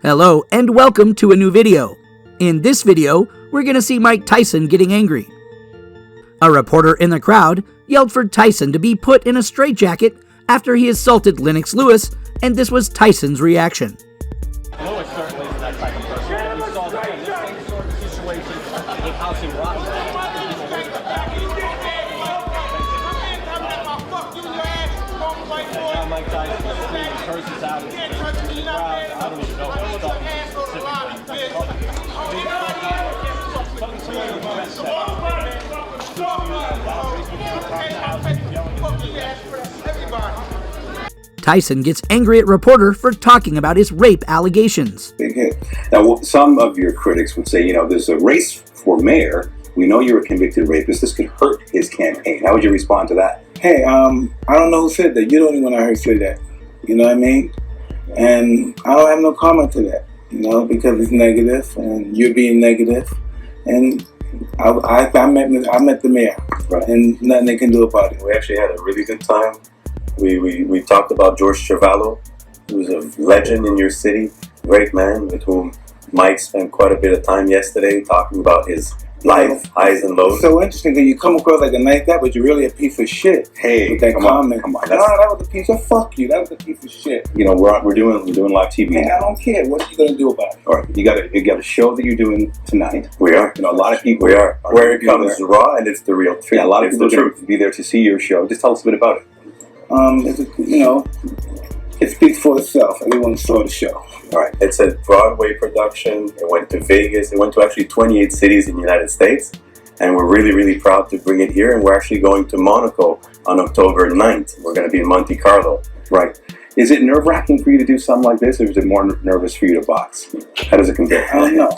Hello and welcome to a new video. In this video, we're gonna see Mike Tyson getting angry. A reporter in the crowd yelled for Tyson to be put in a straitjacket after he assaulted Lennox Lewis, and this was Tyson's reaction. Lewis certainly is that type of person. We saw that in the same sort of situation with House and Rock. Mike Tyson was screaming curses out of the crowd. I don't even know what he's talking Tyson gets angry at reporter for talking about his rape allegations. Big hit. Now, some of your critics would say, there's a race for mayor. We know you're a convicted rapist. This could hurt his campaign. How would you respond to that? Hey, I don't know who said that. You're the only one I heard say that. You know what I mean? And I don't have no comment to that, because it's negative and you're being negative. And I met the mayor, right, and nothing they can do about it. We actually had a really good time. We talked about George Chavallo, who's a legend in your city, great man with whom Mike spent quite a bit of time yesterday talking about his life, highs and lows. It's so interesting that you come across like a nice guy, but you're really a piece of shit. Hey, with that comment. Come on. No, that was a piece of fuck you. That was a piece of shit. We're doing live TV. And I don't care. What are you gonna do about it? All right, you got a show that you're doing tonight. We are. A lot of people. We are. Where it comes raw and it's the real truth. Yeah, a lot of people are be there to see your show. Just tell us a bit about it. It speaks for itself. Everyone saw the show. All right. It's a Broadway production. It went to Vegas. It went to actually 28 cities in the United States. And we're really, really proud to bring it here. And we're actually going to Monaco on October 9th. We're going to be in Monte Carlo. Right. Is it nerve-wracking for you to do something like this, or is it more nervous for you to box? How does it compare? I don't know.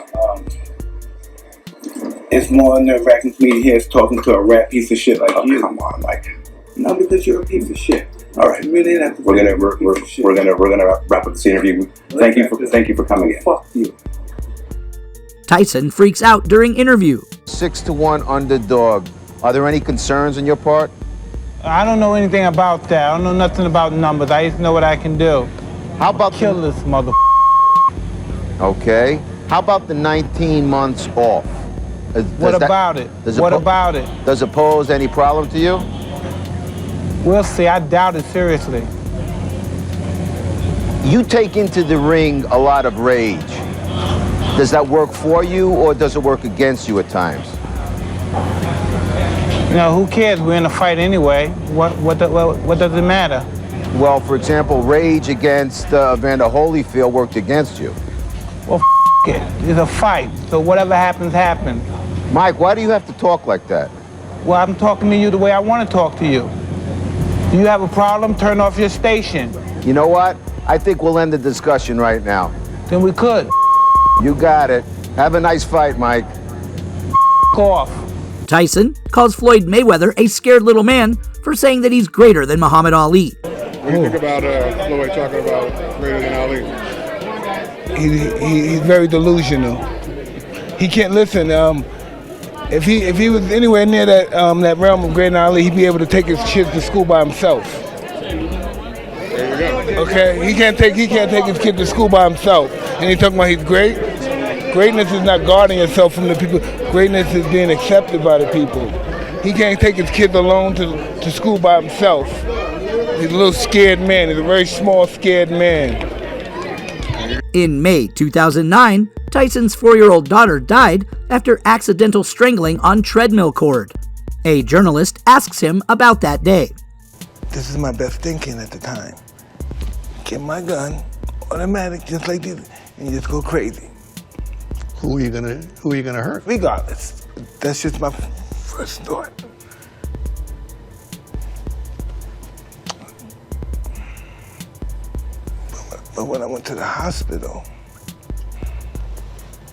It's more nerve-wracking for me to hear us talking to a rat piece of shit like you. Come on, Mike. No, because you're a piece of shit. All right. You really have to. We're gonna wrap up this interview. Thank you for coming in. Fuck you. Tyson freaks out during interview. 6-1 underdog. Are there any concerns on your part? I don't know anything about that. I don't know nothing about numbers. I just know what I can do. How about kill this mother? Okay. How about the 19 months off? What about it? What about it? Does it pose any problem to you? We'll see. I doubt it seriously. You take into the ring a lot of rage. Does that work for you, or does it work against you at times? Who cares? We're in a fight anyway. What does it matter? Well, for example, rage against Evander Holyfield worked against you. Well, it. It's a fight. So whatever happens, happens. Mike, why do you have to talk like that? Well, I'm talking to you the way I want to talk to you. Do you have a problem? Turn off your station. You know what? I think we'll end the discussion right now. Then we could. You got it. Have a nice fight, Mike. Off. Tyson calls Floyd Mayweather a scared little man for saying that he's greater than Muhammad Ali. What do you think about Floyd talking about greater than Ali? He's very delusional. He can't listen. If he was anywhere near that realm of greater than Ali, he'd be able to take his kids to school by himself. There you go. Okay, he can't take his kid to school by himself, and he's talking about he's great. Greatness is not guarding yourself from the people. Greatness is being accepted by the people. He can't take his kids alone to school by himself. He's a little scared man. He's a very small, scared man. In May 2009, Tyson's 4-year-old daughter died after accidental strangling on treadmill cord. A journalist asks him about that day. This is my best thinking at the time. Get my gun, automatic, just like this, and you just go crazy. Who are you gonna hurt? Regardless, that's just my first thought. But when I went to the hospital,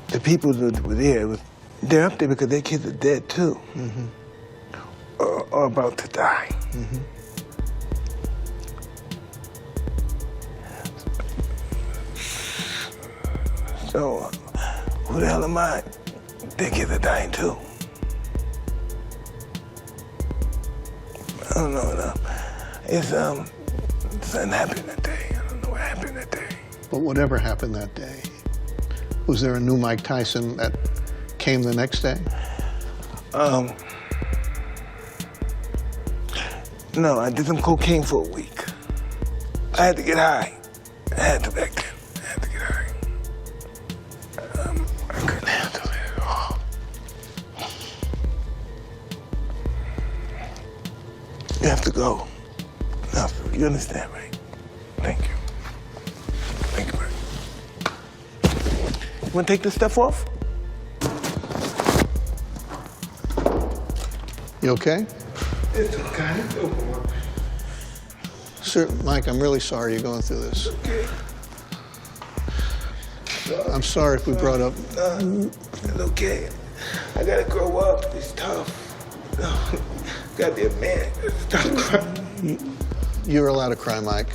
the people that were there, they're up there because their kids are dead too, or about to die. So, who the hell am I? Their kids are dying too. I don't know. Something happened that day. I don't know what happened that day. But whatever happened that day, Was there a new Mike Tyson that came the next day? No, I did some cocaine for a week. I had to get high. I had to back then. I had to get high. I couldn't handle it at all. You have to go. No, you understand, right? Thank you. Thank you, man. You want to take this stuff off? You okay? It's okay. It's okay. Sir, Mike, I'm really sorry you're going through this. Okay. I'm sorry if we brought up... It's okay. I gotta grow up. It's tough. Gotta be a man. Stop crying. You're allowed to cry, Mike.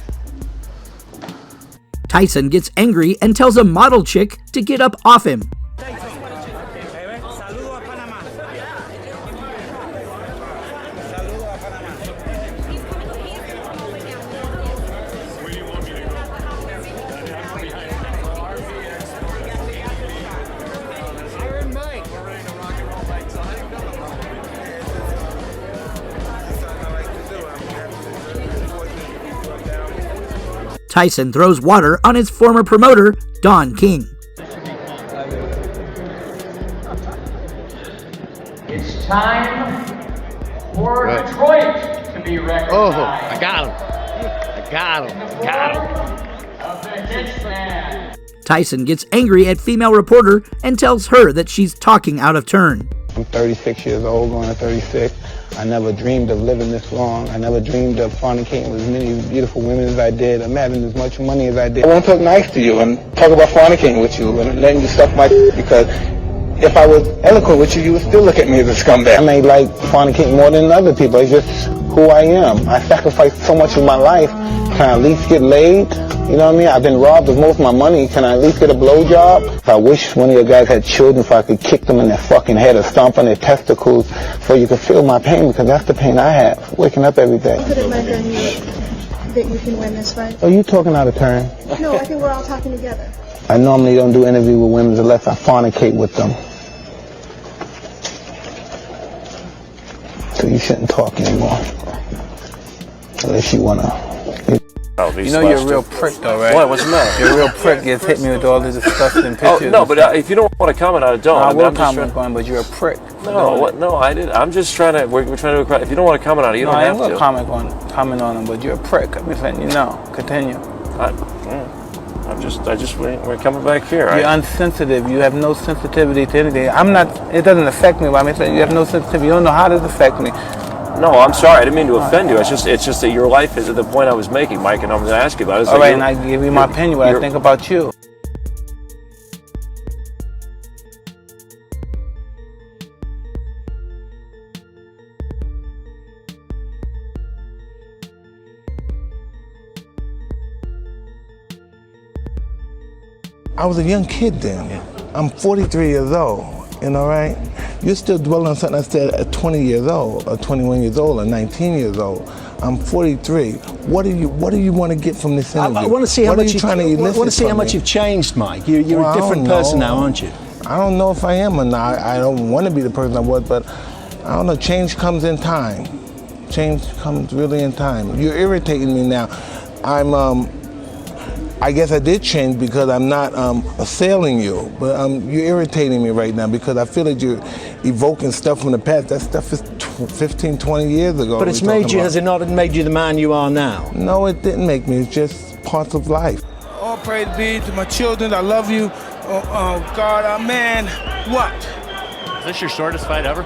Tyson gets angry and tells a model chick to get up off him. Tyson throws water on his former promoter, Don King. It's time for Detroit to be recognized. Oh, I got him. I got him. Got him. Of the Hitman. Tyson gets angry at female reporter and tells her that she's talking out of turn. I'm 36 years old, going to 36. I never dreamed of living this long. I never dreamed of fornicating with as many beautiful women as I did, of having as much money as I did. I want to talk nice to you and talk about fornicating with you and letting you suck my because if I was eloquent with you, you would still look at me as a scumbag. I may like fornicating more than other people. It's just who I am. I sacrificed so much of my life. Can I at least get laid? You know what I mean? I've been robbed of most of my money. Can I at least get a blowjob? I wish one of your guys had children so I could kick them in their fucking head or stomp on their testicles so you could feel my pain because that's the pain I have, waking up every day. Put it like that you can win this fight. Are you talking out of turn? No, I think we're all talking together. I normally don't do interviews with women unless I fornicate with them. So you shouldn't talk anymore. Unless you want to. You know you're a real prick, though, right? What? What's the matter? You're a real prick. Gets hit me with all these disgusting pictures. Oh, no, but if you don't want to comment on it, don't. I will comment on it, but you're a prick. No, what? No, I didn't. I'm just trying to. We're trying to. If you don't want to comment on it, you don't have to. I will comment on it, but you're a prick. I'm just letting you know. Continue. We're coming back here. You're unsensitive. You have no sensitivity to anything. I'm not. It doesn't affect me. But I'm saying you have no sensitivity. You don't know how does it affect me. No, I'm sorry. I didn't mean to offend you. It's just that your life is the point I was making, Mike, and I'm going to ask you about it. All right, and I give you my opinion, what I think about you. I was a young kid then. I'm 43 years old, you know, right? You're still dwelling on something I said at 20 years old, or 21 years old, or 19 years old. I'm 43. What do you want to get from this interview? I want to see how much how much you've changed, Mike. You're a different person now, aren't you? I don't know if I am or not. I don't want to be the person I was, but I don't know. Change comes in time. Change comes really in time. You're irritating me now. I guess I did change because I'm not assailing you, but you're irritating me right now because I feel that you're evoking stuff from the past. That stuff is 15, 20 years ago. But it's made you, has it not made you the man you are now? No, it didn't make me. It's just parts of life. All praise be to my children. I love you. God, man, what? Is this your shortest fight ever?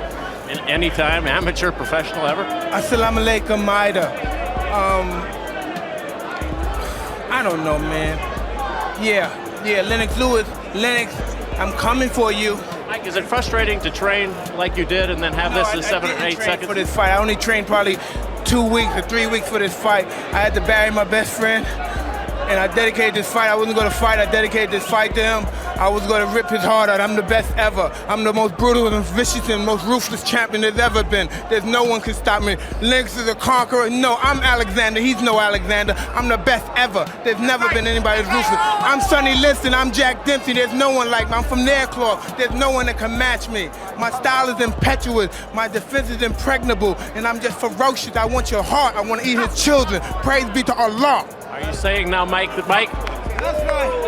In any time, amateur, professional ever? Assalamu alaikum, Maida. I don't know, man. Yeah, Lennox Lewis. Lennox, I'm coming for you. Mike, is it frustrating to train like you did and then have this in 7 or 8 seconds? For this fight, I only trained probably 2 weeks or 3 weeks for this fight. I had to bury my best friend, and I dedicated this fight. I wasn't going to fight. I dedicated this fight to him. I was going to rip his heart out. I'm the best ever. I'm the most brutal and vicious and most ruthless champion there's ever been. There's no one can stop me. Lynx is a conqueror. No, I'm Alexander. He's no Alexander. I'm the best ever. There's never been anybody as ruthless. I'm Sonny Liston. I'm Jack Dempsey. There's no one like me. I'm from their cloth. There's no one that can match me. My style is impetuous. My defense is impregnable. And I'm just ferocious. I want your heart. I want to eat his children. Praise be to Allah. Are you saying now, Mike, that Mike? That's right.